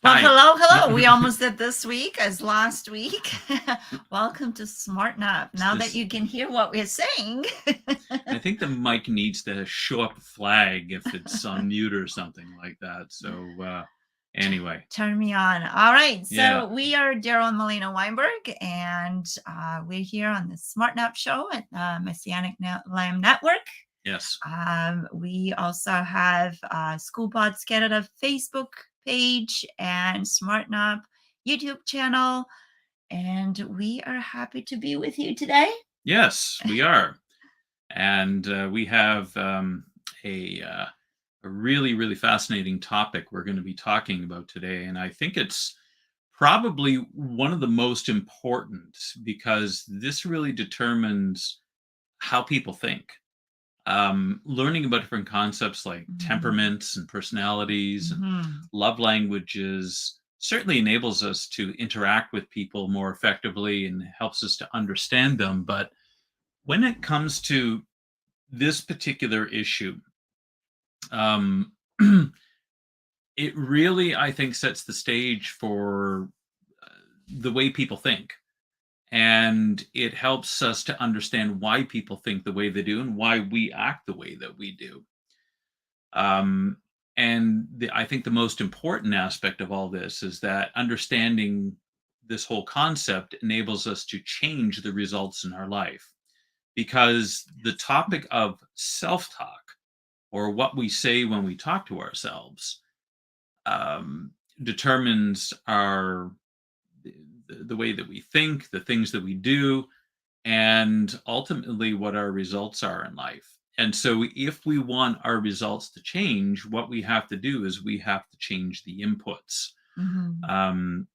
Well, Hi. hello. We almost did this week as last week. Welcome to Smarten Up. Now that This, you can hear what we're saying. I think the mic needs to show up a flag if it's on mute or something like that. So anyway, Turn me on. All right. yeah, So we are Darryl Milena Weinberg, and we're here on the Smarten Up show at Messianic Lamb Network. yes, We also have School Pods Canada Facebook page and Smarten Up YouTube channel. And we are happy to be with you today. yes, we are, and we have a really really fascinating topic we're going to be talking about today, and I think it's probably one of the most important because this really determines how people think. Learning about different concepts like temperaments and personalities and Mhm. love languages certainly enables us to interact with people more effectively and helps us to understand them. But when it comes to this particular issue, um, it really, I think, sets the stage for the way people think. And it helps us to understand why people think the way they do and why we act the way that we do. Um, I think the most important aspect of all this is that understanding this whole concept enables us to change the results in our life. Because the topic of self talk, or what we say when we talk to ourselves, um, determines the way that we think, the things that we do, and ultimately what our results are in life. And so, if we want our results to change, what we have to do is we have to change the inputs. Mhm. Um,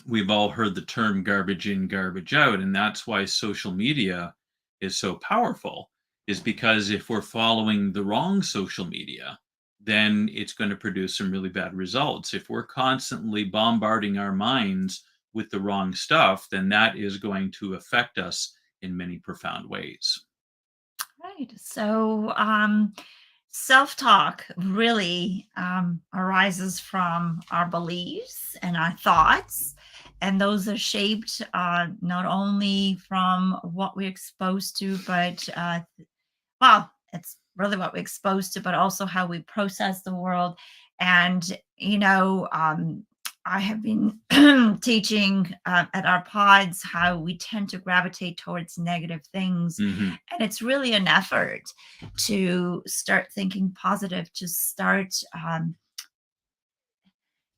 we've all heard the term garbage in, garbage out, and that's why social media is so powerful, is because if we're following the wrong social media, then it's going to produce some really bad results. If we're constantly bombarding our minds with the wrong stuff, then that is going to affect us in many profound ways. Right. So, self talk really arises from our beliefs and our thoughts. And those are shaped not only from what we're exposed to, but, well, it's really what we're exposed to, but also how we process the world. And, I have been teaching at our pods how we tend to gravitate towards negative things. Hmm. And it's really an effort to start thinking positive, to start,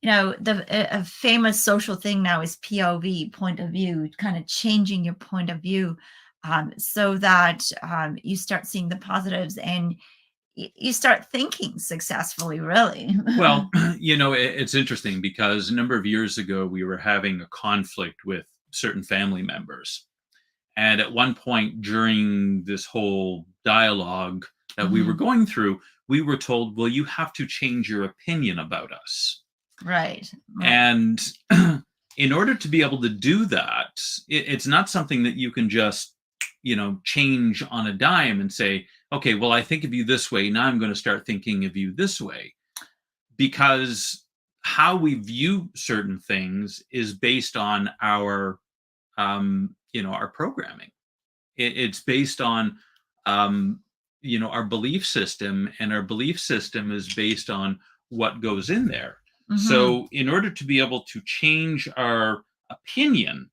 a famous social thing now is POV, point of view, kind of changing your point of view, so that you start seeing the positives and you start thinking successfully, really. Well, it's interesting because a number of years ago, we were having a conflict with certain family members. And at one point during this whole dialogue that we were Mhm. going through, we were told, well, you have to change your opinion about us. Right, right. And in order to be able to do that, it's not something that you can just, change on a dime and say, okay, well, I think of you this way. Now I'm going to start thinking of you this way. Because how we view certain things is based on our programming. It's based on um, our belief system, and our belief system is based on what goes in there. Mhm. So in order to be able to change our opinion,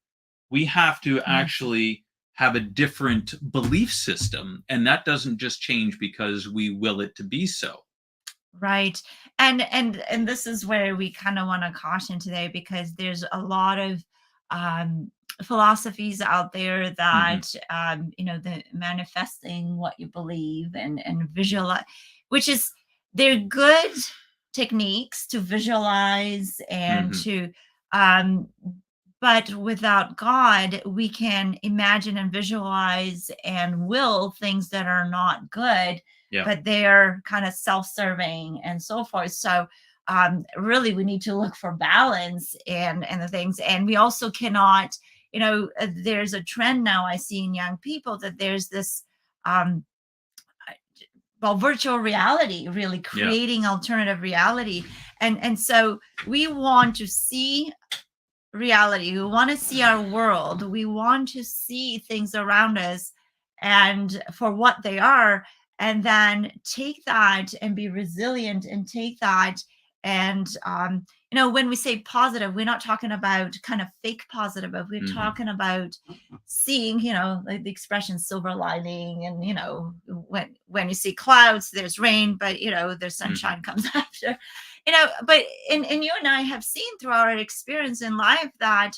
we have to Mm. actually have a different belief system, and that doesn't just change because we will it to be so. Right. And this is where we kind of want to caution today, because there's a lot of um philosophies out there Hmm. that the manifesting what you believe and visualize, which is, they're good techniques to visualize and Hmm. to um but without God, we can imagine and visualize and will things that are not good, Yeah. but they're kind of self-serving and so forth. So really, we need to look for balance and the things. And we also cannot, there's a trend now I see in young people that there's this um, well, virtual reality, really Yeah. creating alternative reality. And so we want to see reality. We want to see our world. We want to see things around us and for what they are, and then take that and be resilient and take that. And when we say positive, we're not talking about kind of fake positive, but we're Mhm. talking about seeing, like the expression silver lining. And when you see clouds, there's rain, but there's Mhm. sunshine comes after. But and you and I have seen through our experience in life that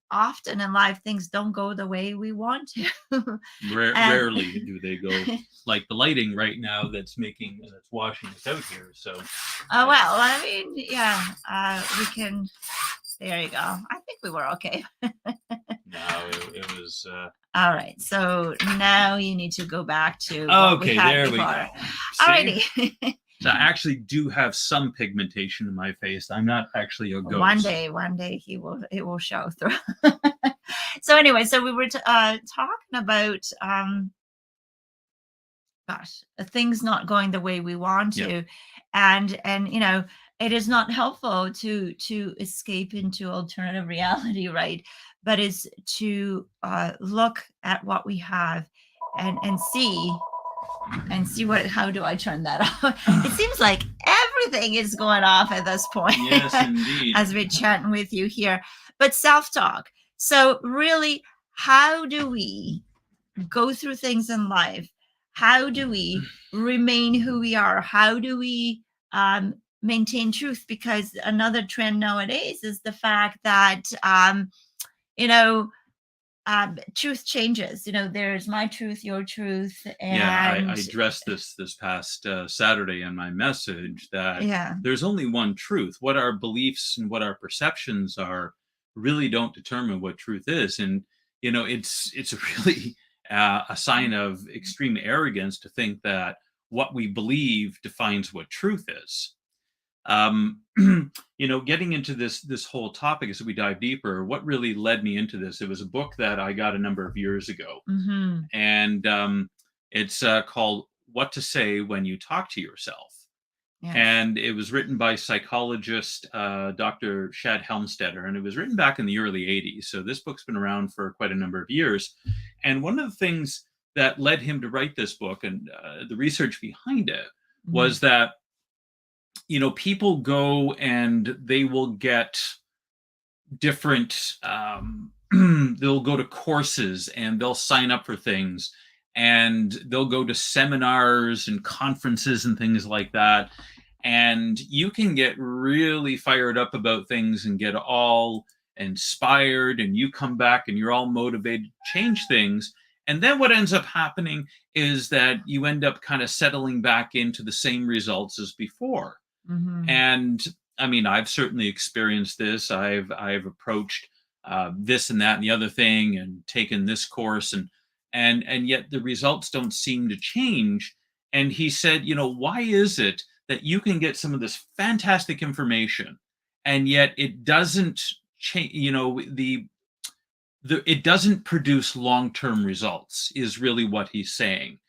often in life things don't go the way we want to. And Rarely do they go like the lighting right now that's washing us out here. So oh I, well, I mean, yeah, we can. There you go. I think we were okay. no, it was. All right. So now you need to go back to what we Okay, had there we before. go. All See? righty. So I actually do have some pigmentation in my face. I'm not actually a ghost. One day it will show through. So anyway, so we were talking about gosh, things not going the way we want Yep. to. And it is not helpful to escape into alternative reality, right? But is to look at what we have and see what. How do I turn that off? It seems like everything is going off at this point. Yes, indeed. As we're chatting with you here. But self-talk, so really, how do we go through things in life? How do we remain who we are? How do we maintain truth? Because another trend nowadays is the fact that you know truth changes. There's my truth, your truth, Yeah, I and addressed this past Saturday in my message that yeah. there's only one truth. What our beliefs and what our perceptions are really don't determine what truth is. And it's really a sign of extreme arrogance to think that what we believe defines what truth is. um Getting into this whole topic as we dive deeper, what really led me into this, it was a book that I got a number of years ago, Mm-hmm. and it's called What to Say When You Talk to Yourself. Yes. And it was written by psychologist Dr. Shad Helmstetter, and it was written back in the early 80s. So this book's been around for quite a number of years. And one of the things that led him to write this book, and the research behind it, Mm-hmm. was that people go and they will get different they'll go to courses and they'll sign up for things, and they'll go to seminars and conferences and things like that, and you can get really fired up about things and get all inspired, and you come back and you're all motivated to change things. And then what ends up happening is that you end up kind of settling back into the same results as before. Mm-hmm. And I mean, I've certainly experienced this. I've approached this and that and the other thing, and taken this course, and yet the results don't seem to change. And he said, why is it that you can get some of this fantastic information, and yet it doesn't change? It doesn't produce long-term results. Is really what he's saying.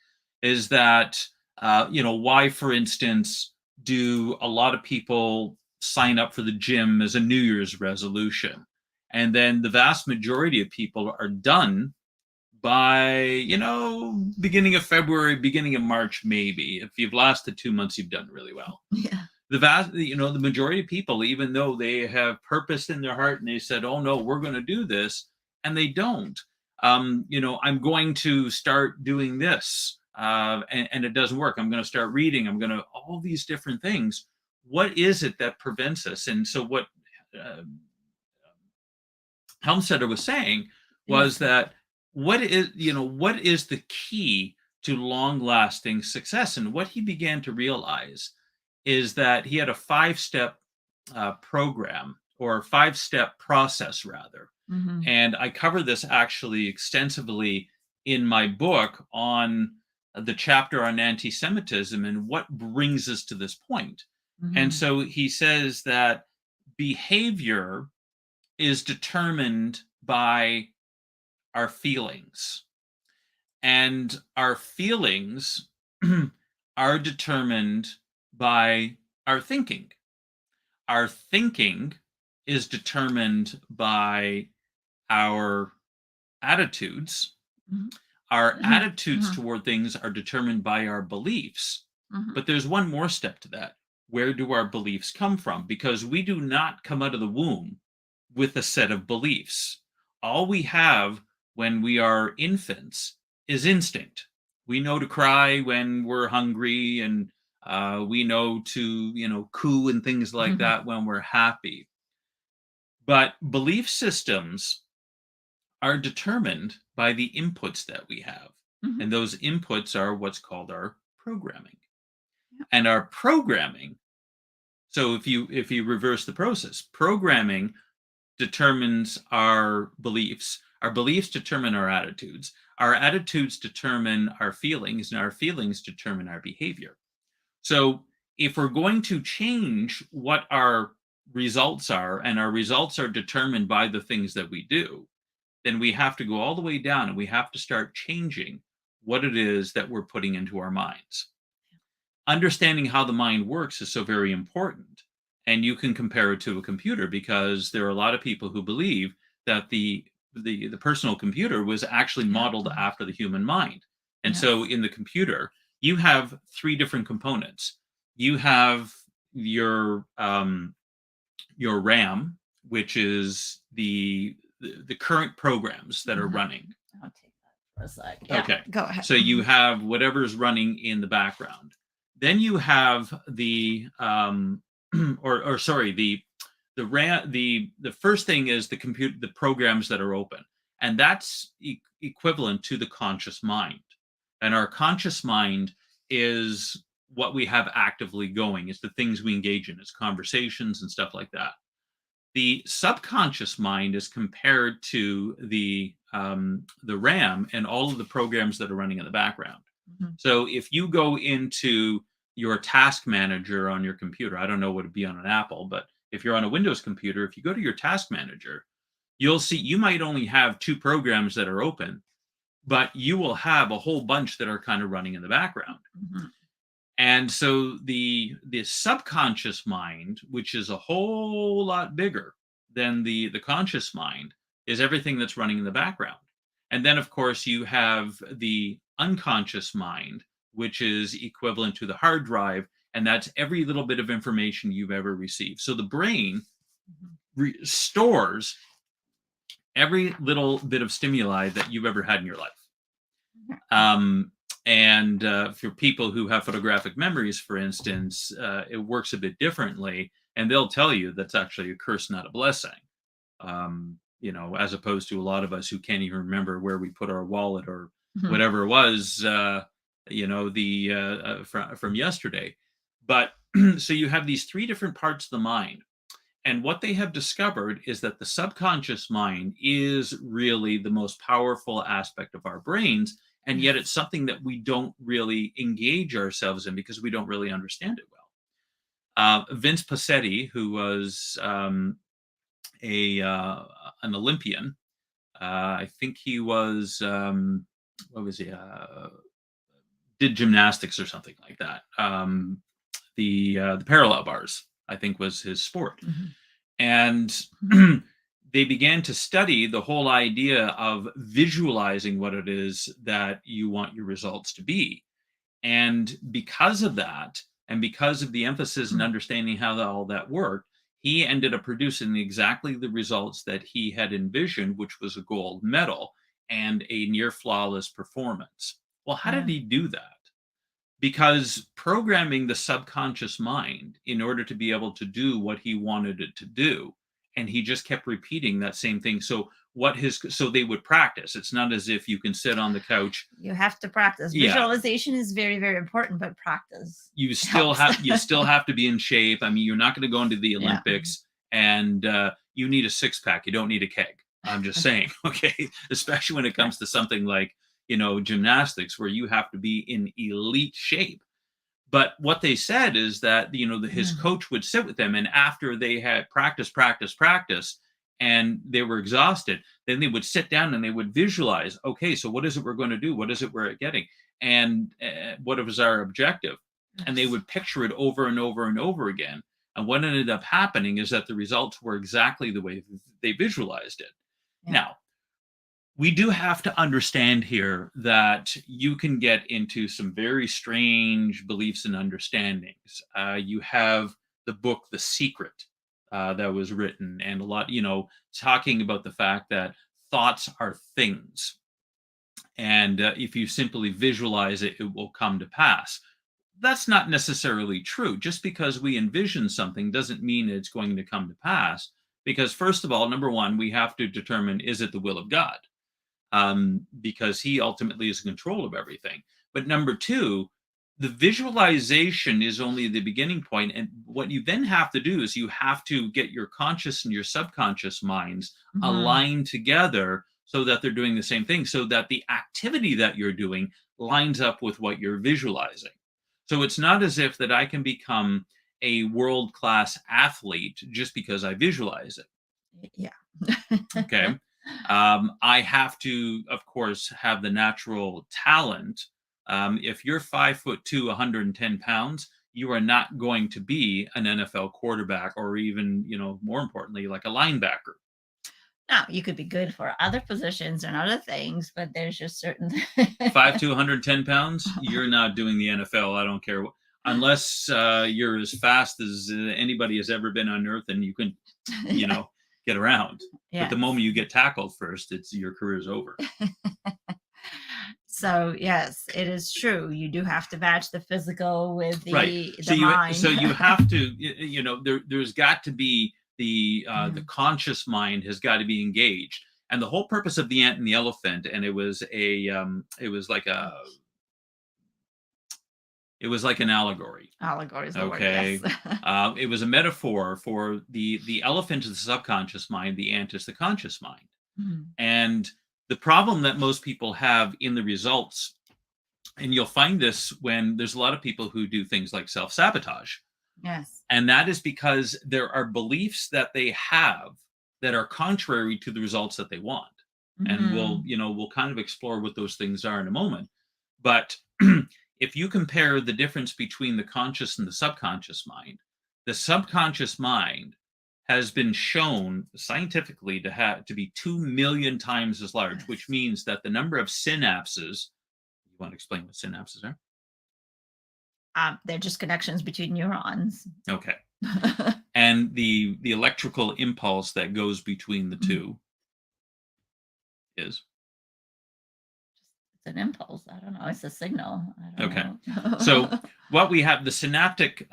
Is that why, for instance, do a lot of people sign up for the gym as a New Year's resolution, and then the vast majority of people are done by beginning of February, beginning of March, maybe. If you've lasted 2 months, you've done really well. Yeah. The majority of people, even though they have purpose in their heart and they said, oh no, we're going to do this, and they don't. I'm going to start doing this, and it doesn't work. I'm going to start reading, I'm going to all these different things. What is it that prevents us? And so what uh, Helmstetter was saying was Yes. that what is the key to long lasting success? And what he began to realize is that he had a 5 step program, or 5 step process rather. Mm-hmm. And I cover this actually extensively in my book on the chapter on anti-Semitism and what brings us to this point. And Mm-hmm. so he says that behavior is determined by our feelings, and our feelings are determined by our thinking. Our thinking is determined by our attitudes. Mhm. Our Mhm. attitudes Mhm. toward things are determined by our beliefs. Mhm. But there's one more step to that. Where do our beliefs come from? Because we do not come out of the womb with a set of beliefs. All we have when we are infants is instinct. We know to cry when we're hungry, and we know to, coo and things like Mhm. that when we're happy. But belief systems are determined by the inputs that we have. Mhm. And those inputs are what's called our programming. Yeah. And our programming, so if you reverse the process, programming determines our beliefs determine our attitudes determine our feelings, and our feelings determine our behavior. So if we're going to change what our results are, and our results are determined by the things that we do, then we have to go all the way down and we have to start changing what it is that we're putting into our minds. Understanding how the mind works is so very important. And you can compare it to a computer, because there are a lot of people who believe that the personal computer was actually Yeah. modeled after the human mind. And so Yes. in the computer, you have three different components. You have your RAM, which is the current programs that are Mhm. running. I'll take that for a sec. Yeah. Okay. Go ahead. So you Mhm. have whatever's running in the background. Then you have or sorry, the first thing is the programs that are open. And that's equivalent to the conscious mind. And our conscious mind is what we have actively going. It's the things we engage in, it's conversations and stuff like that. The subconscious mind is compared to the RAM and all of the programs that are running in the background. Mhm. So if you go into your task manager on your computer, I don't know what it'd be on an Apple, but if you're on a Windows computer, if you go to your task manager, you'll see you might only have two programs that are open, but you will have a whole bunch that are kind of running in the background. Mhm. And so the subconscious mind, which is a whole lot bigger than the conscious mind, is everything that's running in the background. And then of course you have the unconscious mind, which is equivalent to the hard drive, and that's every little bit of information you've ever received. So the brain Mhm. stores every little bit of stimuli that you've ever had in your life. Yeah. Um, and for people who have photographic memories, for instance, it works a bit differently, and they'll tell you that's actually a curse, not a blessing. As opposed to a lot of us who can't even remember where we put our wallet or Mhm. whatever it was, the from yesterday. But so you have these three different parts of the mind. And what they have discovered is that the subconscious mind is really the most powerful aspect of our brains. And yet Yes. it's something that we don't really engage ourselves in because we don't really understand it well. Vince Passetti, who was a an Olympian, I think he was, what was he? Did gymnastics or something like that. The parallel bars, I think, was his sport. Mhm. And Mhm. they began to study the whole idea of visualizing what it is that you want your results to be. And because of that, and because of the emphasis and Mhm. understanding how all that worked, he ended up producing exactly the results that he had envisioned, which was a gold medal and a near flawless performance. Well, how did Yeah. he do that? Because programming the subconscious mind in order to be able to do what he wanted it to do, and he just kept repeating that same thing. So they would practice. It's not as if you can sit on the couch. You have to practice. Yeah, Visualization is very, very important, but practice you still helps. have you still have to be in shape. I mean, you're not going to go into the Yeah. Olympics and you need a six pack. You don't need a keg. I'm just saying, okay, especially when it Correct. comes to something like gymnastics, where you have to be in elite shape. But what they said is that his Mhm. coach would sit with them, and after they had practice, and they were exhausted, then they would sit down and they would visualize. Okay, so what is it we're going to do? What is it we're getting? And what was our objective? And they Yes. would picture it over and over and over again. And what ended up happening is that the results were exactly the way they visualized it. Yeah. Now, we do have to understand here that you can get into some very strange beliefs and understandings. You have the book The Secret that was written, and a lot, talking about the fact that thoughts are things. And if you simply visualize it, it will come to pass. That's not necessarily true. Just because we envision something doesn't mean it's going to come to pass. Because, first of all, number one, we have to determine, is it the will of God? Because he ultimately is in control of everything. But number two, the visualization is only the beginning point. And what you then have to do is you have to get your conscious and your subconscious minds Mhm. aligned together so that they're doing the same thing, so that the activity that you're doing lines up with what you're visualizing. So it's not as if that I can become a world class athlete just because I visualize it. Yeah. Okay. I have to, of course, have the natural talent. If you're 5'2", 110 pounds, you are not going to be an NFL quarterback, or even, more importantly, like a linebacker. Now, you could be good for other positions and other things, but there's just certain 5'2", 110 pounds, you're not doing the NFL. I don't care what, unless you're as fast as anybody has ever been on earth, and you can, you Yeah. know, get around. But the Yes. moment you get tackled first, it's your career's over. So, yes, it is true. You do have to match the physical with Right. the mind. So you have to, there's got to be the Mhm. conscious mind has got to be engaged. And the whole purpose of the ant and the elephant, and it was like an allegory. Allegory is the word, yes. Okay. It was a metaphor for the elephant is the subconscious mind, the ant is the conscious mind. Mhm. And the problem that most people have in the results, and you'll find this when there's a lot of people who do things like self-sabotage. Yes. And that is because there are beliefs that they have that are contrary to the results that they want. And Mhm. we'll kind of explore what those things are in a moment. But if you compare the difference between the conscious and the subconscious mind, the subconscious mind has been shown scientifically to be 2 million times as large, which Yes. means that the number of synapses, you want to explain what synapses are? They're just connections between neurons. Okay. And the electrical impulse that goes between the Mhm. two is It's an impulse. I don't know. It's a signal. I don't okay. So know. what we have, the synaptic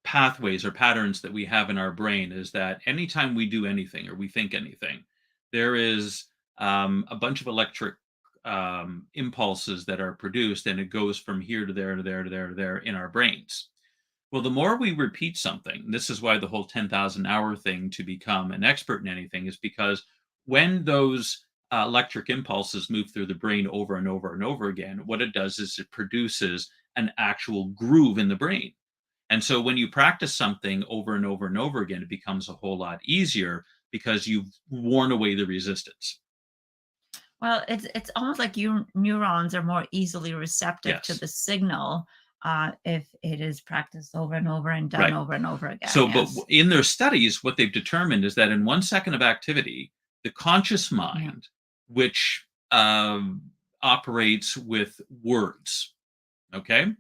pathways or patterns that we have in our brain, is that anytime we do anything or we think anything, there is a bunch of electric impulses that are produced, and it goes from here to there to there to there to there in our brains. Well, the more we repeat something, this is why the whole 10,000 hour thing to become an expert in anything is because when those electric impulses move through the brain over and over and over again, what it does is it produces an actual groove in the brain. And so when you practice something over and over and over again, it becomes a whole lot easier because you've worn away the resistance. Well, it's almost like your neurons are more easily receptive to Yes. the signal, if it is practiced over and over and done Right. over and over again. So, but Yes. in their studies, what they've determined is that in 1 second of activity, the conscious Yeah. mind, which operates with words, okay,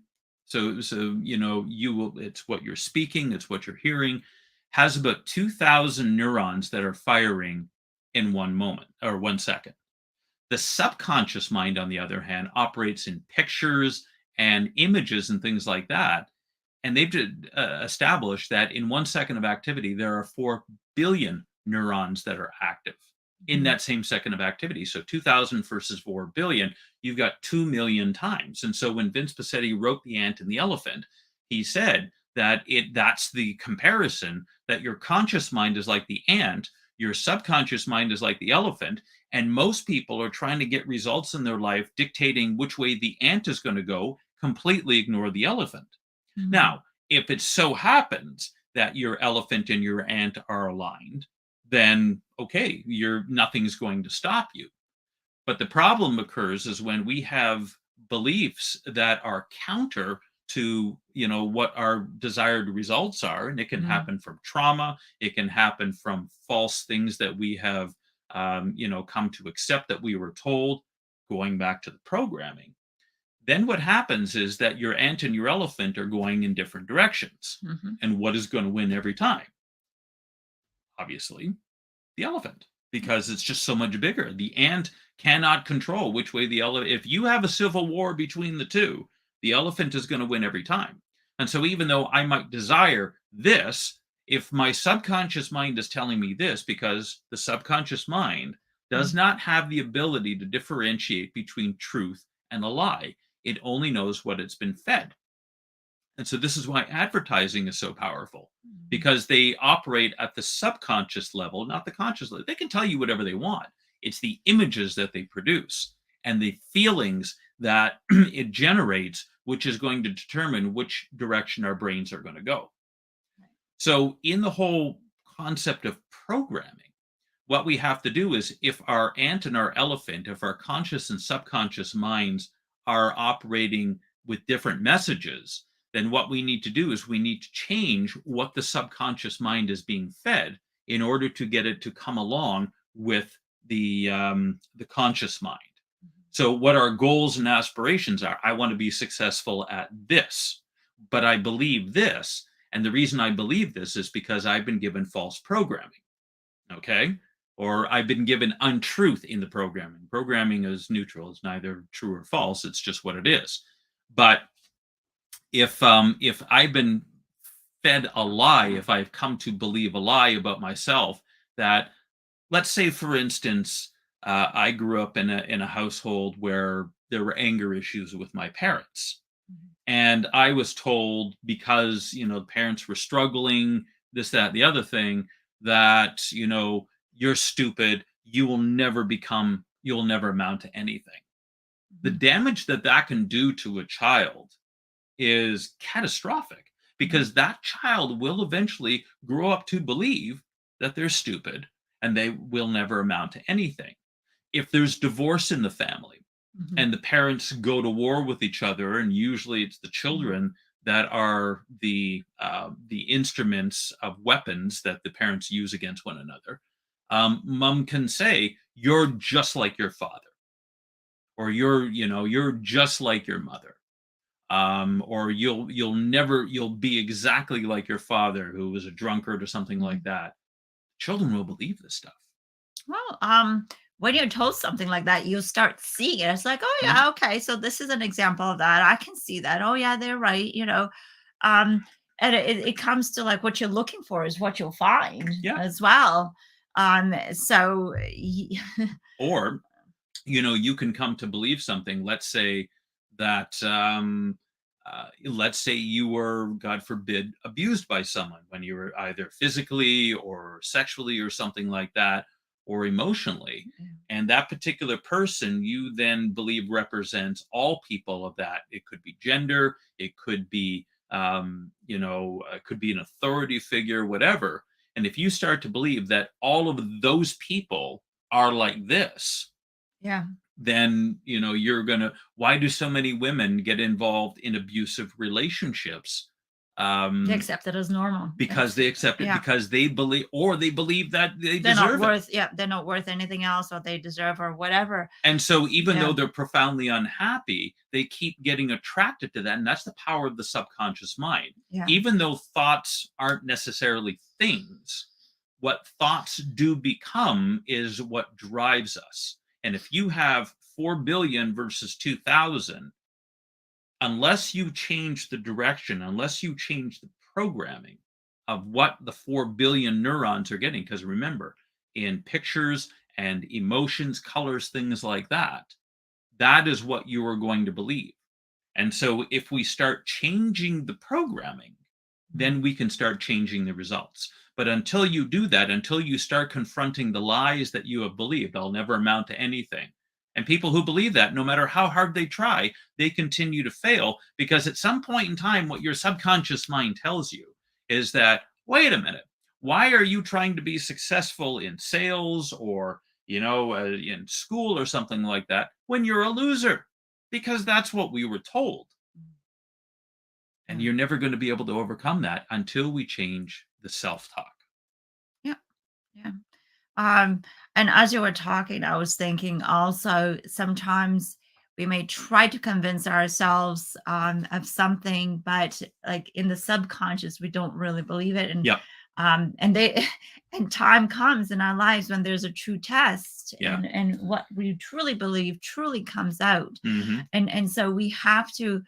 so you will. It's what you're speaking. It's what you're hearing. Has about 2,000 neurons that are firing in one moment or 1 second. The subconscious mind, on the other hand, operates in pictures and images and things like that, and they've established that in 1 second of activity, there are 4 billion neurons that are active in Mhm. that same second of activity. So 2,000 versus 4 billion, you've got 2 million times. And so when Vince Passetti wrote The Ant and the Elephant, he said that that's the comparison, that your conscious mind is like the ant, your subconscious mind is like the elephant. And most people are trying to get results in their life dictating which way the ant is going to go, completely ignore the elephant. Mhm. Now, if it so happens that your elephant and your ant are aligned, then okay, you're nothing's going to stop you. But the problem occurs is when we have beliefs that are counter to what our desired results are, and it can Mm, happen from trauma, it can happen from false things that we have come to accept that we were told, going back to the programming. Then what happens is that your ant and your elephant are going in different directions, mhm, and what is going to win every time? Obviously the elephant, because it's just so much bigger. The ant cannot control which way the elephant. If you have a civil war between the two, the elephant is going to win every time. And so, even though I might desire this, if my subconscious mind is telling me this, because the subconscious mind does mm, not have the ability to differentiate between truth and a lie, it only knows what it's been fed. And so this is why advertising is so powerful, mm, because they operate at the subconscious level, not the conscious level. They can tell you whatever they want. It's the images that they produce and the feelings that it generates, which is going to determine which direction our brains are going to go. So, in the whole concept of programming, what we have to do is, if our ant and our elephant, if our conscious and subconscious minds are operating with different messages, then what we need to do is we need to change what the subconscious mind is being fed in order to get it to come along with the conscious mind. So, what our goals and aspirations are, I want to be successful at this, but I believe this. And the reason I believe this is because I've been given false programming. Okay. Or I've been given untruth in the programming. Programming is neutral, it's neither true or false, it's just what it is. But if I've been fed a lie, if I've come to believe a lie about myself, that, let's say, for instance, I grew up in a household where there were anger issues with my parents, mhm, and I was told, because the parents were struggling, this, that, the other thing, that you're stupid, you'll never amount to anything. The mhm, damage that that can do to a child is catastrophic, mhm, because that child will eventually grow up to believe that they're stupid and they will never amount to anything. If there's divorce in the family mhm, and the parents go to war with each other, and usually it's the mhm. children that are the instruments of weapons that the parents use against one another, mom can say, "You're just like your father," or "You're just like your mother," or you'll be exactly like your father, who was a drunkard or something like Mhm. that. Children will believe this stuff. Well, when you're told something like that, you start seeing it. It's like, oh Mhm. yeah, okay, so this is an example of that. I can see that. Oh yeah, they're right. Um, and it comes to like what you're looking for is what you'll find Yeah. as well. So Or you can come to believe something. Let's say that let's say you were, God forbid, abused by someone when you were either physically or sexually or something like that, or emotionally, and that particular person you then believe represents all people of that. It could be gender, it could be it could be an authority figure, whatever. And if you start to believe that all of those people are like this, yeah, then you're gonna why do so many women get involved in abusive relationships? they um accept it as normal. because they accept it, Yeah, because they believe that they they're not deserve it. worth. Yeah, they're not worth anything else, or they deserve, or whatever. And so, even though Yeah, they're profoundly unhappy, they keep getting attracted to that, and that's the power of the subconscious mind. yeah, Even though thoughts aren't necessarily things, what thoughts do become is what drives us. And if you have 4 billion versus 2,000, unless you change the direction, unless you change the programming of what the 4 billion neurons are getting, because remember, in pictures and emotions, colors, things like that, that is what you are going to believe. And so, if we start changing the programming, mhm, then we can start changing the results. But until you do that, until you start confronting the lies that you have believed, I'll never amount to anything. And people who believe that, no matter how hard they try, they continue to fail, because at some point in time, what your subconscious mind tells you is that, wait a minute, why are you trying to be successful in sales, or in school or something like that, when you're a loser? Because that's what we were told. And Yeah. you're never going to be able to overcome that until we change the self-talk. Yeah. Yeah. Um, and as you were talking, I was thinking also sometimes we may try to convince ourselves of something, but like in the subconscious, we don't really believe it. Yeah. And they and time comes in our lives when there's a true test, Yeah. and what we truly believe truly comes out. Hmm. And so we have to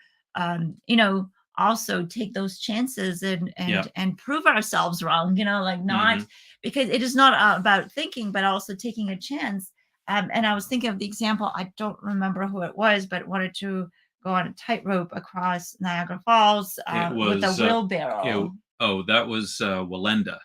also take those chances and Yeah. and prove ourselves wrong, like not Hmm. because it is not about thinking, but also taking a chance. And I was thinking of the example, I don't remember who it was, but wanted to go on a tightrope across Niagara Falls It with a was, wheelbarrow. oh, that was Walenda.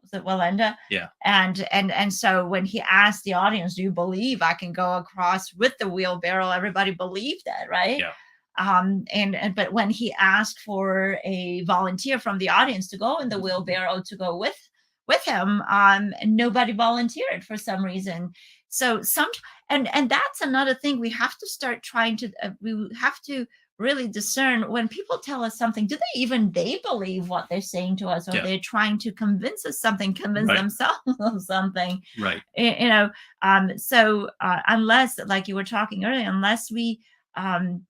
Was it Walenda? Yeah. And so when he asked the audience, "Do you believe I can go across with the wheelbarrow?" Everybody believed that, right? Yeah. And but when he asked for a volunteer from the audience to go in the wheelbarrow to go with him, and nobody volunteered for some reason. So and that's another thing we have to start trying to we have to really discern when people tell us something, do they believe what they're saying to us, or Yeah. they're trying to convince us something, convince Right. themselves of something. Right. So unless, like you were talking earlier, unless we um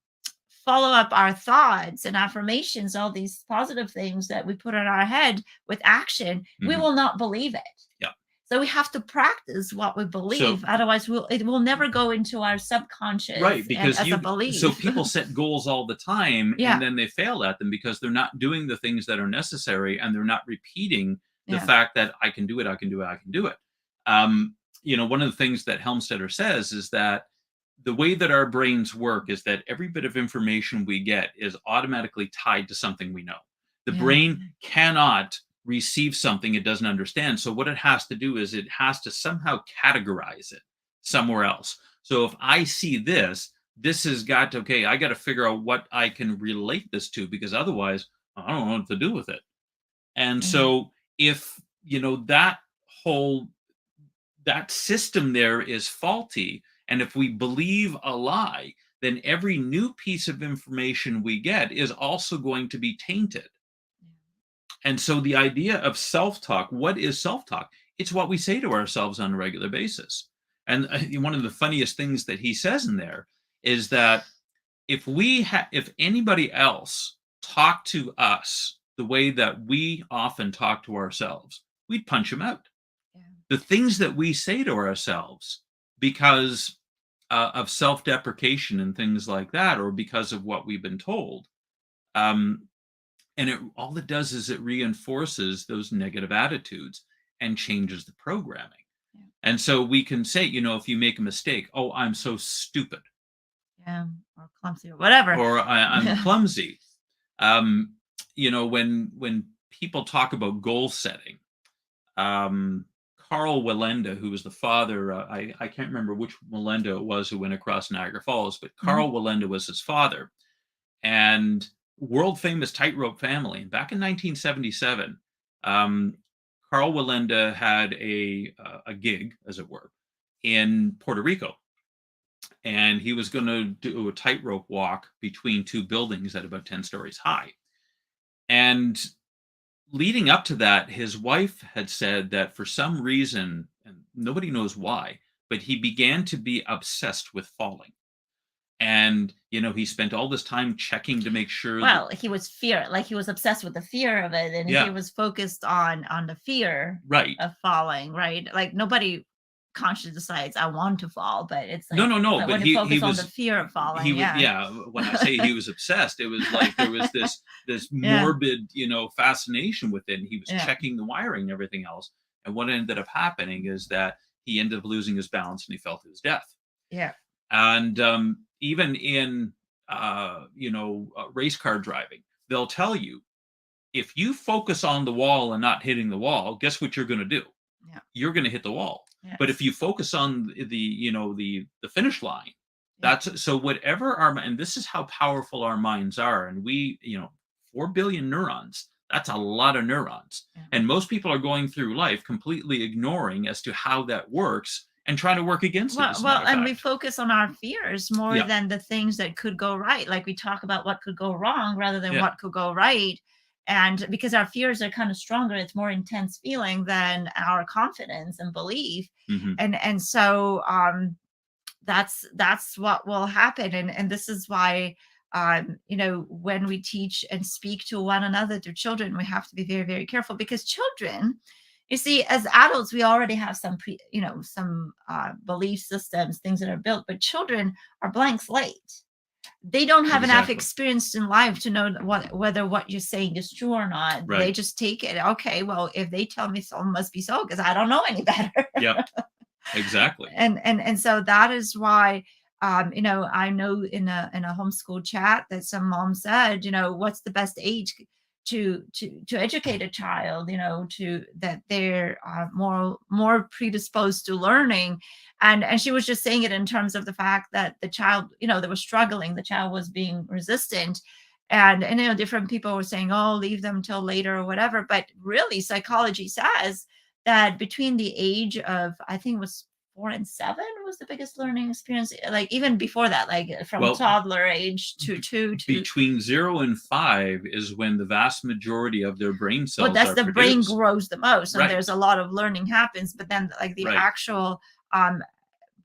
follow up our thoughts and affirmations, all these positive things that we put in our head with action, we Hmm. will not believe it. Yeah. So we have to practice what we So, believe. Otherwise, it will never go into our subconscious right, and because as a so belief. people set goals all the time and Yeah. then they fail at them because they're not doing the things that are necessary, and they're not repeating the Yeah. fact that I can do it, I can do it, I can do it. Um, one of the things that Helmstetter says is that the way that our brains work is that every bit of information we get is automatically tied to something we know. The Yeah. brain cannot receive something it doesn't understand. So what it has to do is it has to somehow categorize it somewhere else. So if I see this, this has got to, okay, I got to figure out what I can relate this to, because otherwise I don't know what to do with it. And Yeah. so if, that whole that system there is faulty, and if we believe a lie, then every new piece of information we get is also going to be tainted. And so the idea of self-talk, what is self-talk? It's what we say to ourselves on a regular basis. And one of the funniest things that he says in there is that if anybody else talked to us the way that we often talk to ourselves, we'd punch them out. Yeah. The things that we say to ourselves because of self-deprecation and things like that, or because of what we've been told, um, and all it does is it reinforces those negative attitudes and changes the programming. Yeah. And so we can say, if you make a mistake, oh, I'm so stupid, Yeah. Or clumsy or whatever. or I'm Yeah. clumsy. Um, when people talk about goal setting, um, Carl Walenda, who was the father, I can't remember which Walenda it was who went across Niagara Falls, but Mhm. Carl Walenda was his father, and world famous tightrope family. And back in 1977, um, Carl Walenda had a gig, as it were, in Puerto Rico, and he was going to do a tightrope walk between two buildings at about 10 stories high. And leading up to that, his wife had said that for some reason, and nobody knows why, but he began to be obsessed with falling. And, he spent all this time checking to make sure that, Well, he was obsessed with the fear of it, and he yeah, was focused on the fear right. of falling, right? Like nobody consciously decides I want to fall, but it's No, like, no, no. but But when you he focus on the was, fear of he falling, was, yeah. yeah. When I say he was obsessed, it was like there was this Yeah. morbid, fascination with it. And he was Yeah. checking the wiring and everything else. And what ended up happening is that he ended up losing his balance and he fell to his death. Yeah. And even in race car driving, they'll tell you, if you focus on the wall and not hitting the wall, guess what you're going to do? Yeah. You're going to hit the wall. But if Yes. you focus on the finish line, Yeah. that's so whatever and this is how powerful our minds are. And we, 4 billion neurons, that's a lot of neurons. Yeah. And most people are going through life completely ignoring as to how that works and trying to work against it, Well, as a well, matter of and we fact. focus on our fears more Yeah. than the things that could go right. Like we talk about what could go wrong rather than Yeah. what could go right. And because our fears are kind of stronger, it's more intense feeling than our confidence and belief. Hmm. And so that's what will happen. And this is why when we teach and speak to one another through children, we have to be very, very careful, because children, you see, as adults, we already have some belief systems, things that are built, but children are blank slate. They don't have enough Exactly. experience in life to know whether what you're saying is true or not. They Right. just take it, okay, well, if they tell me so, it must be so, because I don't know any better. Yep. Exactly. And so that is why, I know in a homeschool chat that some mom said, what's the best age to educate a child, to that they're more predisposed to learning. And she was just saying it in terms of the fact that the child, they were struggling, the child was being resistant. And different people were saying, oh, leave them till later or whatever, but really psychology says that between the age of, I think it was 4 and 7 was the biggest learning experience. Like even before that, like from Well, toddler age to 2 to, between 0 and 5 is when the vast majority of their brain well, cells that's are the brain produced. grows the most, and Right. there's a lot of learning happens. But then like the Right. actual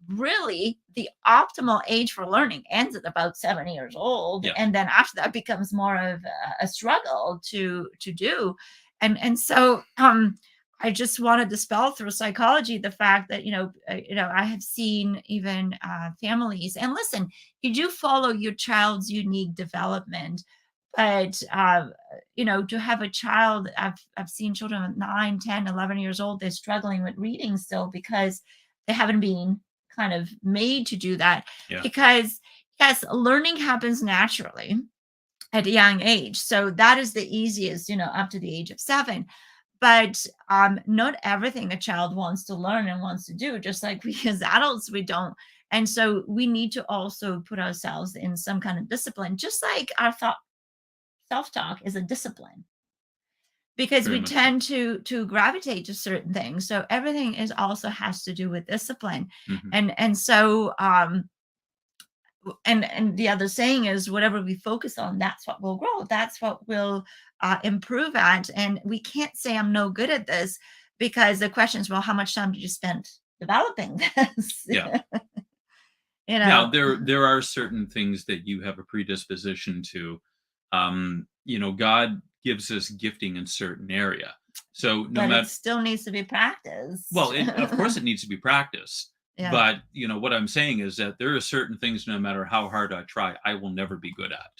really the optimal age for learning ends at about 7 years old, Yeah. and then after that becomes more of a struggle to do. And so I just want to dispel through psychology the fact that I have seen even families, and listen, you do follow your child's unique development, but to have a child, I've seen children at 9, 10, 11 years old, they're struggling with reading still because they haven't been kind of made to do that. Yeah. Because yes, learning happens naturally at a young age, so that is the easiest, up to the age of 7. But not everything a child wants to learn and wants to do, just like we as adults, we don't. And so we need to also put ourselves in some kind of discipline, just like our thought self-talk is a discipline, because Very we much so. tend to gravitate to certain things. So everything is also has to do with discipline. Hmm. And the other saying is, whatever we focus on, that's what will grow, that's what will improve at. And we can't say I'm no good at this, because the question is, well, how much time did you spend developing this? Yeah. you Now, know there are certain things that you have a predisposition to. God gives us gifting in certain area. So no but it matter, still needs to be well, practiced. of course it needs to be practiced. Yeah. But what I'm saying is that there are certain things, no matter how hard I try, I will never be good at.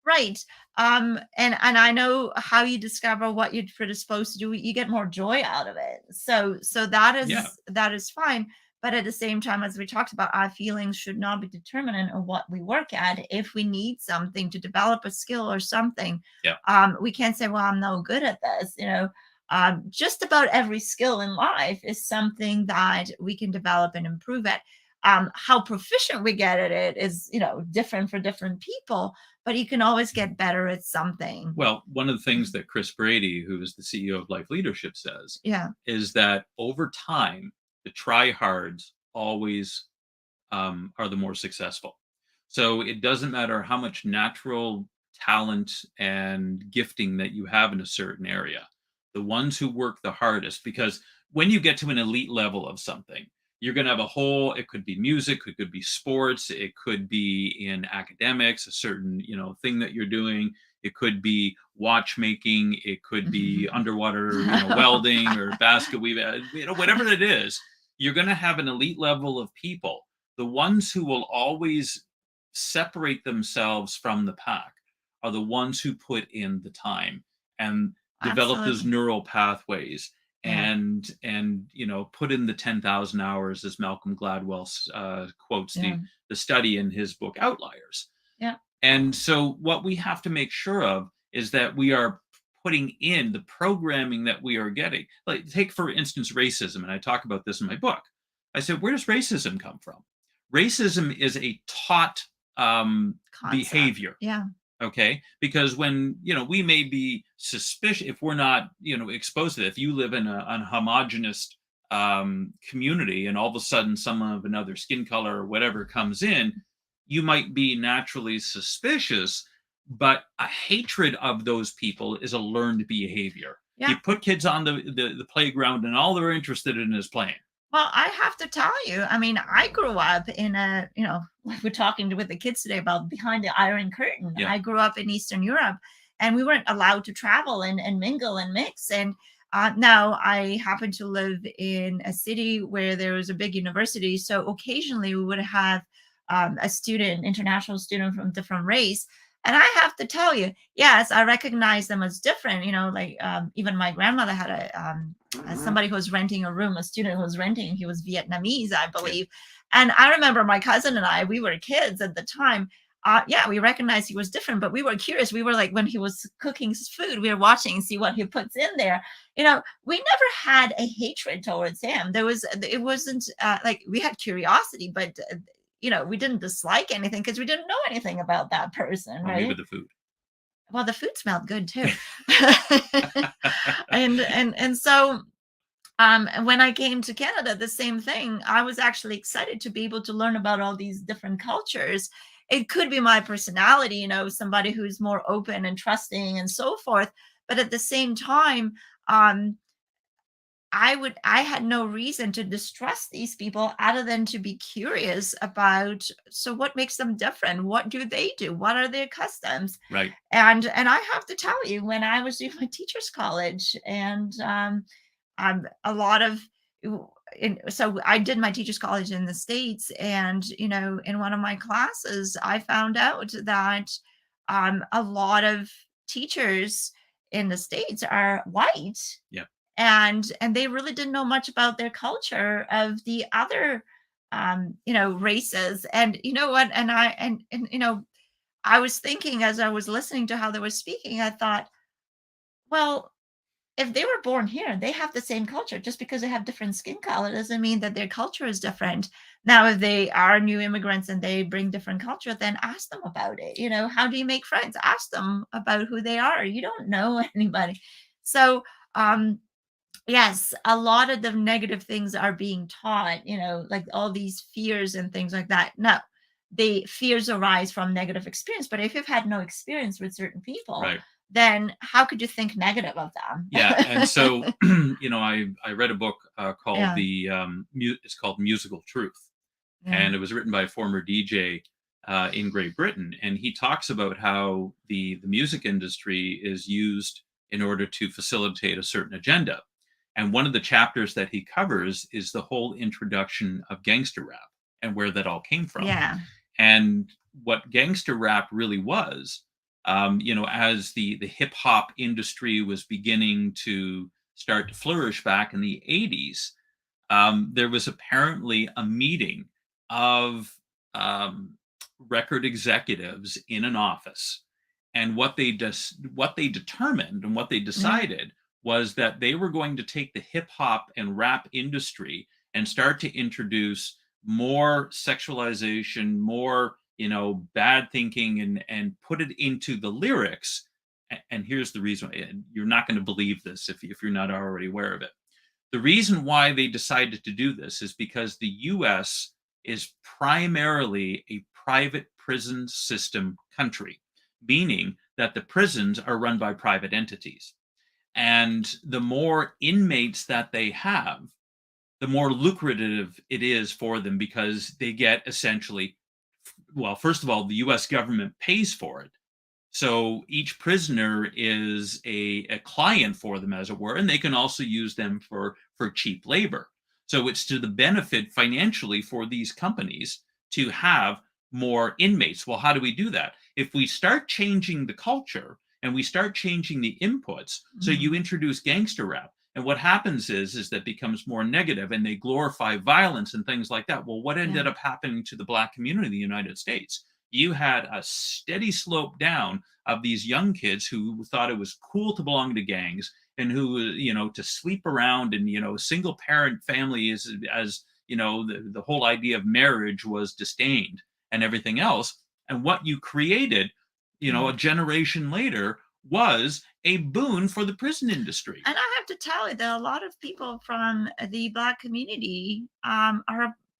Right. And I know how you discover what you're predisposed to do. You get more joy out of it. So that Yeah. is fine. But at the same time, as we talked about, our feelings should not be determinant of what we work at. If we need something to develop a skill or something, Yeah. we can't say, well, I'm no good at this. Just about every skill in life is something that we can develop and improve at. How proficient we get at it is, different for different people, but you can always get better at something. Well, one of the things that Chris Brady, who is the CEO of Life Leadership, says Yeah, is that over time, the tryhards always are the more successful. So it doesn't matter how much natural talent and gifting that you have in a certain area. The ones who work the hardest, because when you get to an elite level of something, you're going to have a whole, it could be music, it could be sports, it could be in academics, a certain, thing that you're doing. It could be watchmaking, it could be underwater, welding or basket weaving, whatever it is. You're going to have an elite level of people. The ones who will always separate themselves from the pack are the ones who put in the time and develop those absolutely. neural pathways Yeah, and put in the 10,000 hours, as Malcolm Gladwell quotes yeah, the study in his book Outliers. yeah, And so what we have to make sure of is that we are putting in the programming that we are getting. Like, take for instance racism, and I talk about this in my book. I said, where does racism come from? Racism is a taught concept. behavior. Yeah, Okay, because when we may be suspicious, if we're not exposed to it, if you live in a homogenous community, and all of a sudden someone of another skin color or whatever comes in, you might be naturally suspicious, but a hatred of those people is a learned behavior. You Yeah. put kids on the playground and all they're interested in is playing. Well, I have to tell you, I mean, I grew up in a, like we're talking with the kids today about behind the Iron Curtain. Yeah. I grew up in Eastern Europe and we weren't allowed to travel and mingle and mix. And now I happen to live in a city where there was a big university. So occasionally we would have a student, international student from different race. And I have to tell you, yes, I recognize them as different. Like even my grandmother had somebody who was renting a room, a student who was renting. He was Vietnamese, I believe. And I remember my cousin and I, we were kids at the time. Yeah, we recognized he was different, but we were curious. We were like, when he was cooking food, we were watching and see what he puts in there. We never had a hatred towards him. It wasn't like we had curiosity, but we didn't dislike anything because we didn't know anything about that person, Only right? with the food. Well, the food smelled good too. and so when I came to Canada, the same thing. I was actually excited to be able to learn about all these different cultures. It could be my personality, somebody who's more open and trusting and so forth. But at the same time, I had no reason to distrust these people other than to be curious about, so what makes them different? What do they do? What are their customs? Right. And I have to tell you, when I was doing my teacher's college, and a lot of so I did my teacher's college in the States, and in one of my classes I found out that a lot of teachers in the States are white, Yeah. and they really didn't know much about their culture of the other races. And you know what, and I was thinking, as I was listening to how they were speaking, I thought, well, if they were born here, they have the same culture. Just because they have different skin color doesn't mean that their culture is different. Now, if they are new immigrants and they bring different culture, then ask them about it. How do you make friends? Ask them about who they are. You don't know anybody. So, yes, a lot of the negative things are being taught, like all these fears and things like that. No, the fears arise from negative experience. But if you've had no experience with certain people, Right. then how could you think negative of them? Yeah. And so, I read a book called Yeah. it's called Musical Truth. Yeah. And it was written by a former DJ in Great Britain. And he talks about how the music industry is used in order to facilitate a certain agenda. And one of the chapters that he covers is the whole introduction of gangster rap and where that all came from. Yeah. And what gangster rap really was, as the hip hop industry was beginning to start to flourish back in the 80s, there was apparently a meeting of record executives in an office, and what they determined and what they decided was that they were going to take the hip hop and rap industry and start to introduce more sexualization, more bad thinking, and put it into the lyrics. And here's the reason: and you're not going to believe this if you're not already aware of it. The reason why they decided to do this is because the US is primarily a private prison system country, meaning that the prisons are run by private entities. And the more inmates that they have, the more lucrative it is for them, because they get essentially, well, first of all, the US government pays for it. So each prisoner is a client for them, as it were, and they can also use them for cheap labor. So it's to the benefit financially for these companies to have more inmates. Well, how do we do that? If we start changing the culture and we start changing the inputs, so you introduce gangster rap, and what happens is that becomes more negative, and they glorify violence and things like that. Well, what ended up happening to the Black community in the United States? You had a steady slope down of these young kids who thought it was cool to belong to gangs, and who, to sleep around, and, single parent family is, as the whole idea of marriage was disdained and everything else. And what you created, a generation later, was a boon for the prison industry. And I have to tell you that a lot of people from the Black community are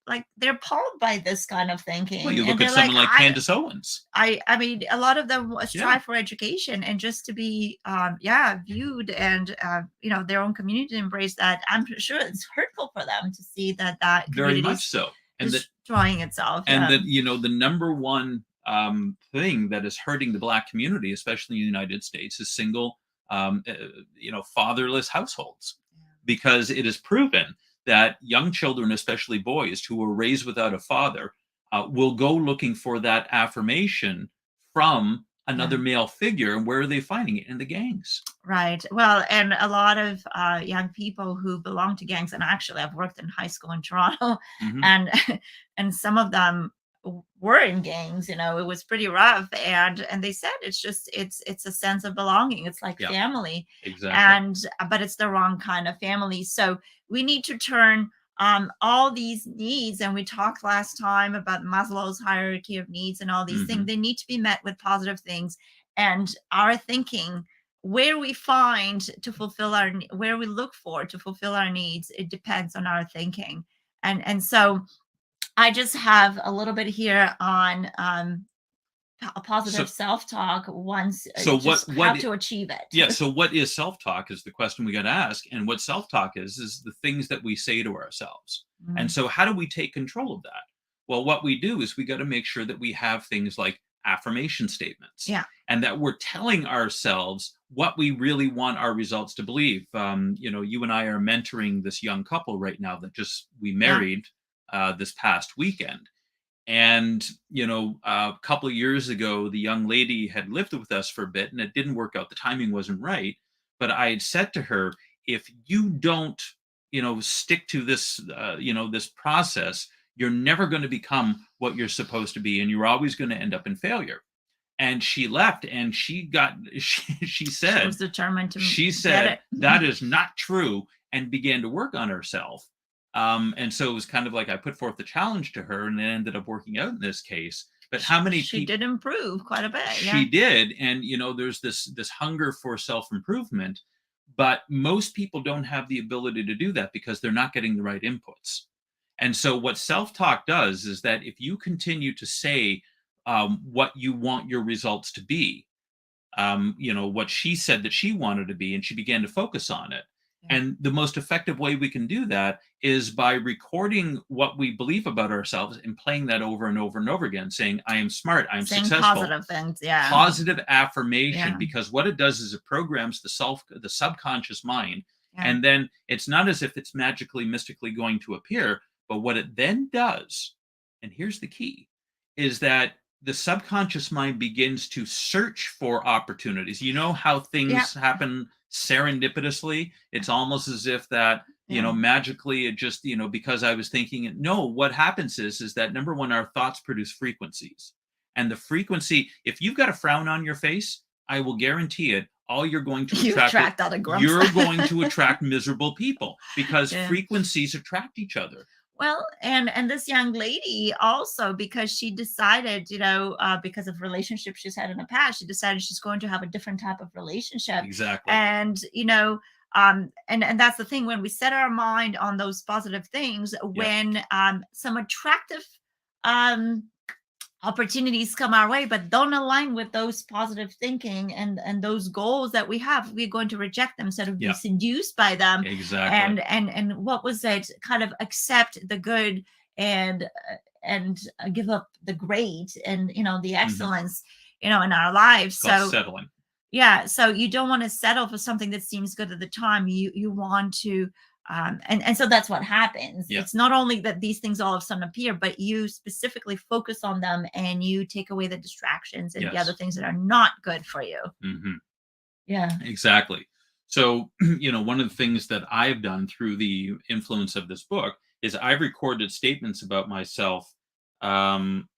like, they're appalled by this kind of Well, thinking, you and look at they're like, someone like Candace Owens. I mean, a lot of them Yeah, strive for education and just to be, yeah, viewed and, their own community to embrace that. I'm sure it's hurtful for them to see that that very community much is so. destroying itself. And Yeah. that, the number one thing that is hurting the Black community, especially in the United States, is single, fatherless households, because it is proven that young children, especially boys who were raised without a father, will go looking for that affirmation from Yeah. another male figure. And where are they finding it? In the gangs. Right. Well, and a lot of young people who belong to gangs, and actually, I've worked in high school in Toronto, Mhm. and and some of them were in gangs. It was pretty rough, and they said it's a sense of belonging. It's like Yeah, family, exactly. and but it's the wrong kind of family. So we need to turn all these needs, and we talked last time about Maslow's hierarchy of needs and all these things. Mhm. They need to be met with positive things, and our thinking where we find to fulfill where we look for to fulfill our needs, it depends on our thinking. And so I just have a little bit here on a So, positive self-talk once, so just what how to achieve Yeah, it. so what is self-talk is the question we got to ask. And what self-talk is the things that we say to ourselves. And Mm, so how do we take control of that? Well, what we do is we got to make sure that we have things like affirmation statements, yeah. and that we're telling ourselves what we really want our results to believe. You and I are mentoring this young couple right now that just we Yeah. married this past weekend. And, a couple of years ago, the young lady had lived with us for a bit and it didn't work out. The timing wasn't right. But I had said to her, if you don't, stick to this, this process, you're never going to become what you're supposed to be. And you're always going to end up in failure. And she left and she She said, was determined to she get said, it. that is not true, and began to work on herself. And so it was kind of like I put forth the challenge to her, and it ended up working out in this case. But how many She people did improve quite a bit. she Yeah. did? And there's this hunger for self improvement, but most people don't have the ability to do that because they're not getting the right inputs. And so what self talk does is that if you continue to say what you want your results to be, what she said that she wanted to be, and she began to focus on it. Yeah. And the most effective way we can do that is by recording what we believe about ourselves and playing that over and over and over again, saying, I am smart, I am Saying successful. positive things. Yeah. Positive affirmation, Yeah. because what it does is it programs the subconscious mind. Yeah. And then it's not as if it's magically, mystically going to appear, but what it then does, and here's the key, is that the subconscious mind begins to search for opportunities. You know how Yeah. things happen serendipitously? It's almost as if that, Yeah. magically it just, because I was thinking it. No, what happens is that number one, our thoughts produce frequencies. And the frequency, if you've got a frown on your face, I will guarantee it, all you're going to You attract, attract out of grumps. you're going to attract miserable people, because Yeah. frequencies attract each other. Well, and this young lady also, because she decided, because of relationships she's had in the past, she decided she's going to have a different type of relationship. Exactly. And and that's the thing, when we set our mind on those positive things, when some attractive um opportunities come our way but don't align with those positive thinking and those goals that we have, we're going to reject them instead of be Yeah. seduced by them. Exactly. And what was it, kind of accept the good and give up the great and the excellence in our lives. It's called So settling. yeah, so you don't want to settle for something that seems good at the time. You want to, and so that's what happens. Yeah. It's not only that these things all of a sudden appear, but you specifically focus on them and you take away the distractions and the Yes. other things that are not good for you. Hmm. Yeah. Exactly. So, one of the things that I've done through the influence of this book is I've recorded statements about myself, um,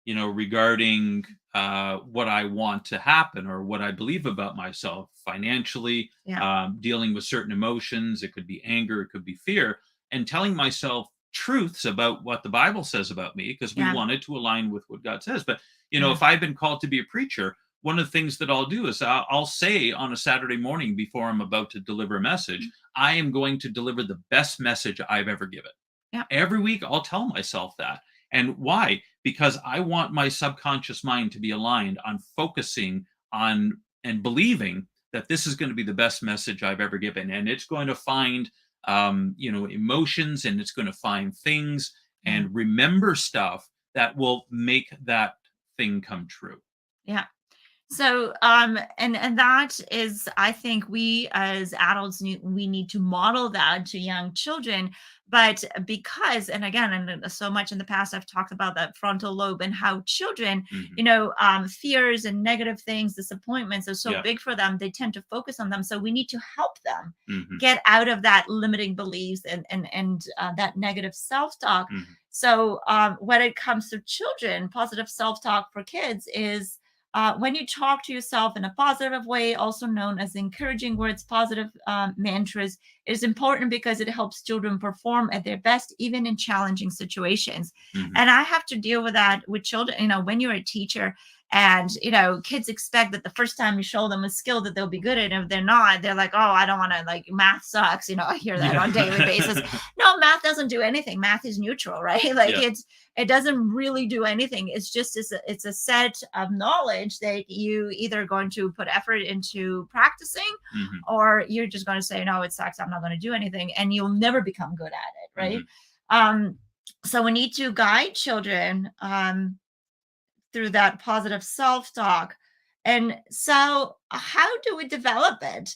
regarding what I want to happen or what I believe about myself financially, Yeah. dealing with certain emotions. It could be anger, it could be fear, and telling myself truths about what the Bible says about me, because we Yeah. want it to align with what God says. But, Yeah. if I've been called to be a preacher, one of the things that I'll do is I'll say on a Saturday morning before I'm about to deliver a message, I am going to deliver the best message I've ever given. Yeah. Every week, I'll tell myself that. And why? Because I want my subconscious mind to be aligned on focusing on and believing that this is going to be the best message I've ever given. And it's going to find, emotions, and it's going to find things Yeah. and remember stuff that will make that thing come true. Yeah. So, and that is, I think we as adults we need to model that to young children. But because, and again, and so much in the past, I've talked about that frontal lobe and how children, Hmm. fears and negative things, disappointments are so Yeah. big for them. They tend to focus on them. So we need to help them Hmm. get out of that limiting beliefs and that negative self-talk. Hmm. So, when it comes to children, positive self-talk for kids is when you talk to yourself in a positive way, also known as encouraging words, positive mantras, is important because it helps children perform at their best, even in challenging situations. Hmm. And I have to deal with that with children. When you're a teacher and, kids expect that the first time you show them a skill that they'll be good at. And if they're not, they're like, oh, I don't want to, like, math sucks. I hear that Yeah. on a daily basis. No, math doesn't do anything. Math is neutral, right? Like, Yeah. it doesn't really do anything. It's a set of knowledge that you either going to put effort into practicing, Hmm. or you're just going to say, no, it sucks, I'm not going to do anything, and you'll never become good at it, right? Hmm. um so we need to guide children through that positive self-talk. And so how do we develop it?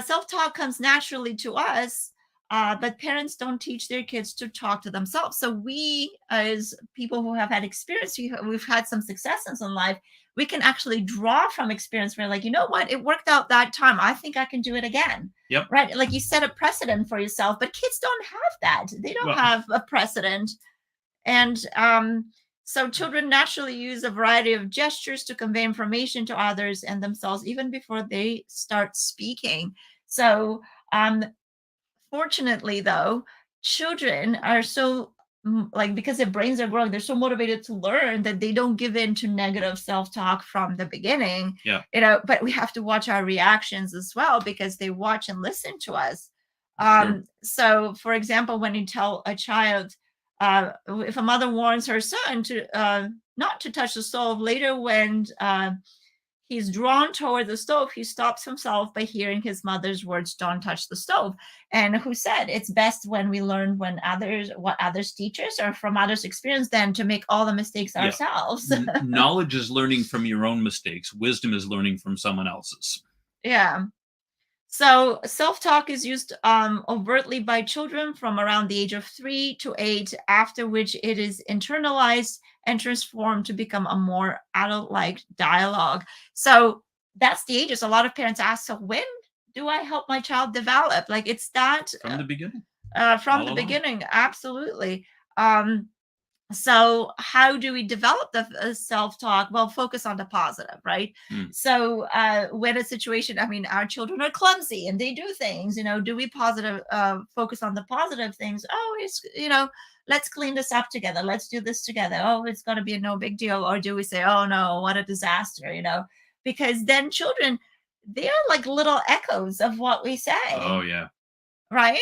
Self-talk comes naturally to us, but parents don't teach their kids to talk to themselves. So we, as people who have had experience, we've had some successes in life, we can actually draw from experience. We're like, you know what, it worked out that time, I think I can do it again. Yep. Right, like you set a precedent for yourself, but kids don't have that. They don't Well, have a precedent. And so children naturally use a variety of gestures to convey information to others and themselves even before they start speaking. So, um, fortunately, though, children are so, like, because their brains are growing, they're so motivated to learn that they don't give in to negative self-talk from the beginning. yeah, But we have to watch our reactions as well because they watch and listen to us. sure. So, for example, when you tell a child, if a mother warns her son to not to touch the stove, later when he's drawn toward the stove, he stops himself by hearing his mother's words, "Don't touch the stove." And who said it's best when we learn what others teach us or from others' experience than to make all the mistakes Yeah. ourselves. Knowledge is learning from your own mistakes. Wisdom is learning from someone else's. Yeah. So self-talk is used overtly by children from around the age of 3 to 8, after which it is internalized and transformed to become a more adult-like dialogue. So that's the ages. A lot of parents ask, so when do I help my child develop? Like, it's that From the beginning, from all the along. beginning, absolutely. Um, so how do we develop the self-talk? Well, focus on the positive, right? Mm. So when a situation, I mean, our children are clumsy and they do things, do we positive focus on the positive things? Oh, let's clean this up together, let's do this together, oh, it's going to be no big deal. Or do we say, oh no, what a disaster? Because then children, they are like little echoes of what we Oh, say, yeah. right?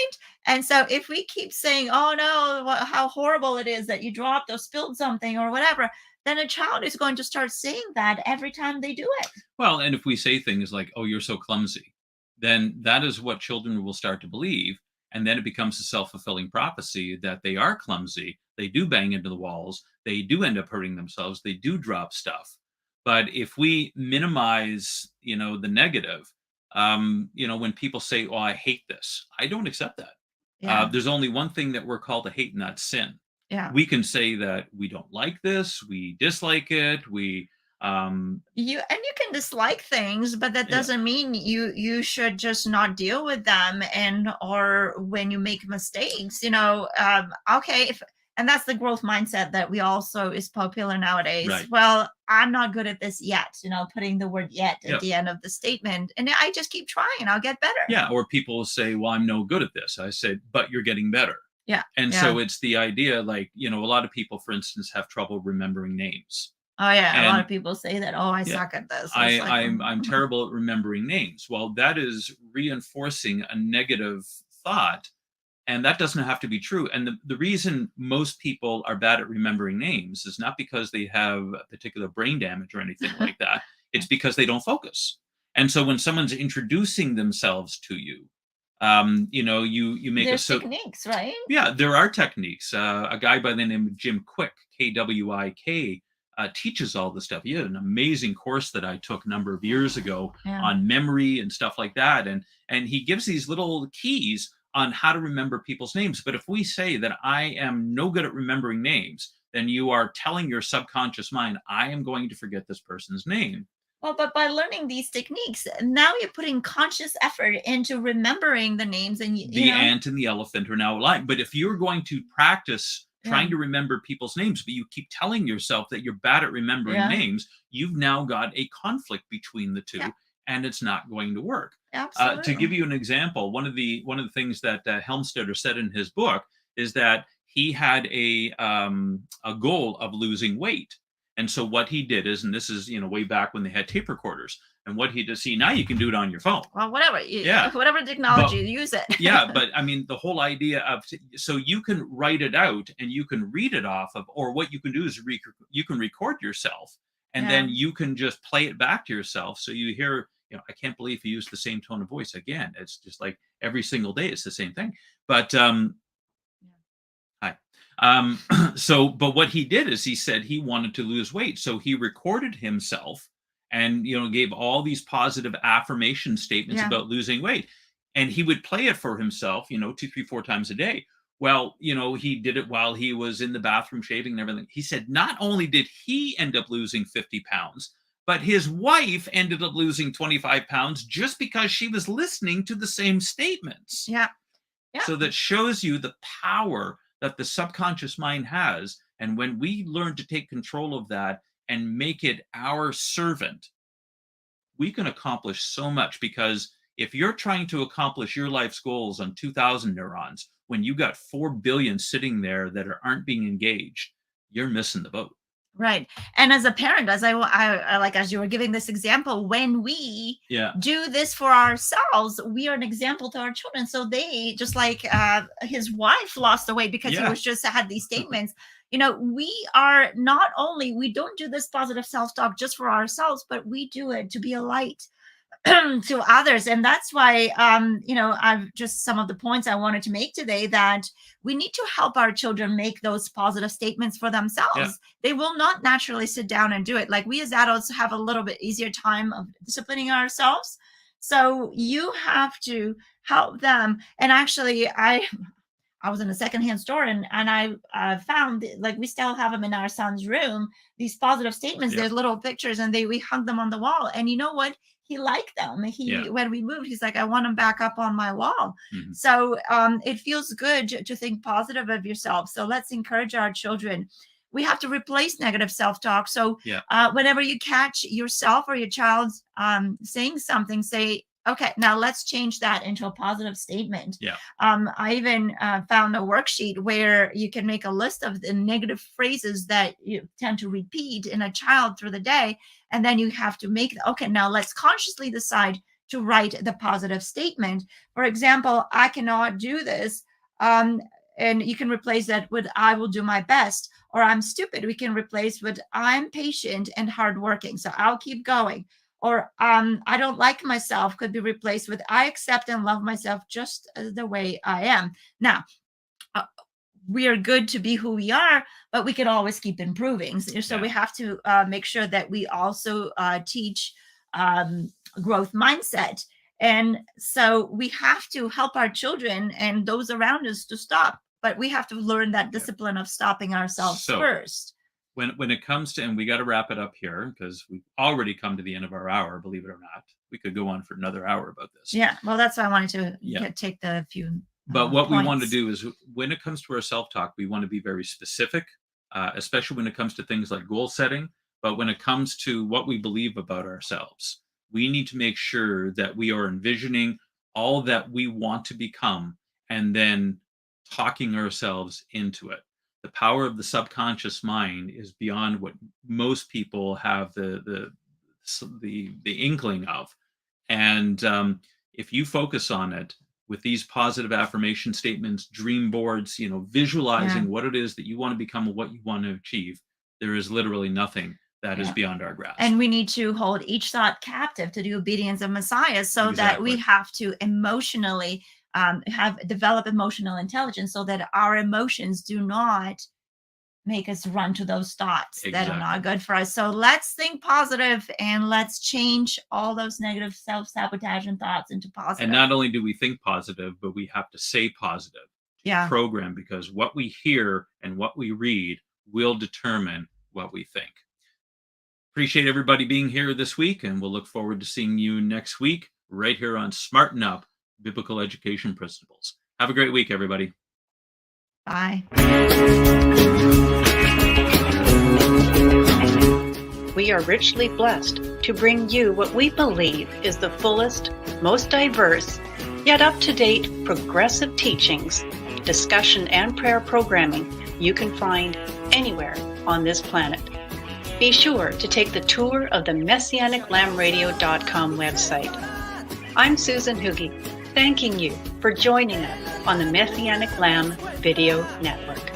And so if we keep saying, "Oh no, how horrible it is that you dropped or spilled something or whatever," then a child is going to start saying that every time they do it. Well, and if we say things like, "Oh, you're so clumsy," then that is what children will start to believe, and then it becomes a self-fulfilling prophecy that they are clumsy, they do bang into the walls, they do end up hurting themselves, they do drop stuff. But if we minimize, the negative, when people say, "Oh, I hate this," I don't accept that. Yeah, There's only one thing that we're called to hate, and that's sin. yeah. We can say that we don't like this, we dislike it, You can dislike things, but that yeah. doesn't mean you should just not deal with them. And or when you make mistakes, okay, if and that's the growth mindset that we also is popular nowadays. Right. Well, I'm not good at this yet, putting the word yet at Yeah. the end of the statement, and I just keep trying, I'll get better. Yeah. Or people will say, "Well, I'm no good at this." I said, "But you're getting better." Yeah, And yeah, so it's the idea, like, a lot of people, for instance, have trouble remembering names. Oh, yeah, a lot of And people say that, "Oh, I yeah, suck at this." It's like, I'm terrible at remembering names. Well, that is reinforcing a negative thought, and that doesn't have to be true. And the reason most people are bad at remembering names is not because they have a particular brain damage or anything like that. It's because they don't focus. And so when someone's introducing themselves to you, you make a There's so techniques, right? yeah, there are techniques. A guy by the name of Jim Quick, Kwik, teaches all this stuff. He had an amazing course that I took a number of years ago Yeah. on memory and stuff like that. And he gives these little keys on how to remember people's names. But if we say that I am no good at remembering names, then you are telling your subconscious mind, I am going to forget this person's name. Well, but by learning these techniques, now you're putting conscious effort into remembering the names and The ant and the elephant are now aligned. But if you're going to practice yeah, trying to remember people's names, but you keep telling yourself that you're bad at remembering yeah, names, you've now got a conflict between the yeah, two, and it's not going to work. To give absolutely. you an example, one of the things that Helmstetter said in his book is that he had a goal of losing weight, and so what he did is, and this is way back when they had tape recorders, and what he does, see now you can do it on your phone. Well, whatever, Yeah, whatever technology, but use it. yeah, but I mean, the whole idea of so you can write it out and you can read it off of, or what you can do is you can record yourself, and Yeah, then you can just play it back to yourself. So you hear, I can't believe he used the same tone of voice again. It's just like every single day, it's the same thing. But hi. But what he did is he said he wanted to lose weight. So he recorded himself and, gave all these positive affirmation statements yeah, about losing weight. And he would play it for himself, two, three, four times a day. Well, he did it while he was in the bathroom shaving and everything. He said not only did he end up losing 50 pounds, but his wife ended up losing 25 pounds just because she was listening to the same statements. yeah, yeah. So that shows you the power that the subconscious mind has. And when we learn to take control of that and make it our servant, we can accomplish so much. Because if you're trying to accomplish your life's goals on 2,000 neurons, when you got 4 billion sitting there that aren't being engaged, you're missing the boat. Right. And as a parent, as I like, as you were giving this example, when we Yeah. do this for ourselves, we are an example to our children. So they, just like his wife lost the weight because he Yeah. was just had these statements. We are not only, we don't do this positive self-talk just for ourselves, but we do it to be a light to others. And that's why I've just some of the points I wanted to make today, that we need to help our children make those positive statements for Yeah. themselves. They will not naturally sit down and do it. Like, we as adults have a little bit easier time of disciplining ourselves, so you have to help them. And actually, I was in a secondhand store, and I found, like, we still have them in our son's room. These positive statements, Yeah. there's little pictures, and we hung them on the wall. And you know what? He liked them. Yeah. When we moved, he's like, I want them back up on my wall. Mhm. So it feels good to think positive of yourself. So let's encourage our children. We have to replace negative self-talk. So Yeah. whenever you catch yourself or your child saying something, say, okay, now let's change that into a positive statement. Yeah. I even found a worksheet where you can make a list of the negative phrases that you tend to repeat in a child through the day. And then you have to make, okay, now let's consciously decide to write the positive statement. For example, I cannot do this. And you can replace that with, I will do my best. Or, I'm stupid. We can replace with, I'm patient and hardworking, so I'll keep going. Or, I don't like myself could be replaced with, I accept and love myself just the way I am. Now, uh, we are good to be who we are, but we can always keep improving. So Yeah. we have to make sure that we also teach growth mindset. And so we have to help our children and those around us to stop, but we have to learn that Yeah. discipline of stopping ourselves So first. when it comes to, and we got to wrap it up here because we've already come to the end of our hour, believe it or not. We could go on for another hour about this. Yeah, well, that's why I wanted to Yeah. take the few But what we want to points. do is, when it comes to our self-talk, we want to be very specific, especially when it comes to things like goal setting. But when it comes to what we believe about ourselves, we need to make sure that we are envisioning all that we want to become and then talking ourselves into it. the power of the subconscious mind is beyond what most people have the inkling of. And if you focus on it with these positive affirmation statements, dream boards, Yeah. visualizing what it is that you want to become and what you want to achieve, there is literally nothing that is Yeah. beyond our grasp. And we need to hold each thought captive to the obedience of Messiah, so that we Exactly. have to emotionally have develop emotional intelligence, so that our emotions do not make us run to those thoughts that are not Exactly. good for us. So let's think positive, and let's change all those negative self-sabotaging thoughts into And positive. not only do we think positive, but we have to say positive to Yeah. program, because what we hear and what we read will determine what we think. Appreciate everybody being here this week, and we'll look forward to seeing you next week right here on Smarten Up Biblical Education Principles. Have a great week, everybody. Bye. We are richly blessed to bring you what we believe is the fullest, most diverse, yet up-to-date progressive teachings, discussion, and prayer programming you can find anywhere on this planet. Be sure to take the tour of the MessianicLambRadio.com website. I'm Susan Hoogie, thanking you for joining us on the Messianic Lamb Video Network.